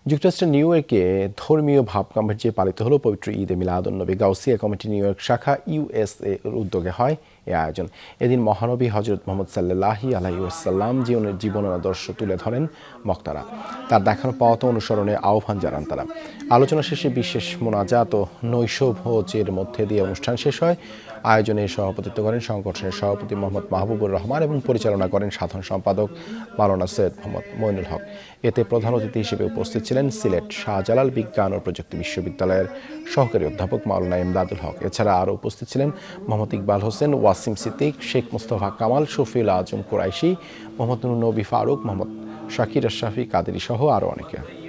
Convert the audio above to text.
যুক্তরাষ্ট্রের নিউ ইয়র্কে ধর্মীয় ভাবগাম্ভীর্যে পালিত হলো পবিত্র ঈদে Milad-un-Nabi. Gausia committee new York শাখা ইউএসএ এর উদ্যোগে হয় এই আয়োজন। এদিন মহানবী হজরত মোহাম্মদ সাল্লাল্লাহু আলাইহি ওয়াসাল্লাম জীবনের আদর্শ তুলে ধরেন বক্তারা। তার দেখানো পথ অনুসরণে আহ্বান জানান তারা। আলোচনা শেষে বিশেষ মোনাজাত ও নৈশভোজের মধ্যে দিয়ে অনুষ্ঠান শেষ হয়। আয়োজনে সভাপতিত্ব করেন সংগঠনের সভাপতি মোহাম্মদ মাহবুবুর রহমান এবং পরিচালনা করেন সাধারণ সম্পাদক মাওলানা সৈয়দ মোহাম্মদ মইনুল হক। এতে প্রধান অতিথি হিসেবে উপস্থিত ছিলেন সিলেট শাহজালাল বিজ্ঞান ও প্রযুক্তি বিশ্ববিদ্যালয়ের সহকারী অধ্যাপক মাওলানা ইমদাদুল হক। এছাড়া আরও উপস্থিত ছিলেন মোহাম্মদ ইকবাল হোসেন, ওয়াসিম সিদ্দিক, শেখ মুস্তফা কামাল, শফিউল আজম কুরাইশি, মোহাম্মদ নবী ফারুক, মোহাম্মদ শাকির আশরাফি কাদেরী সহ আরও অনেকে।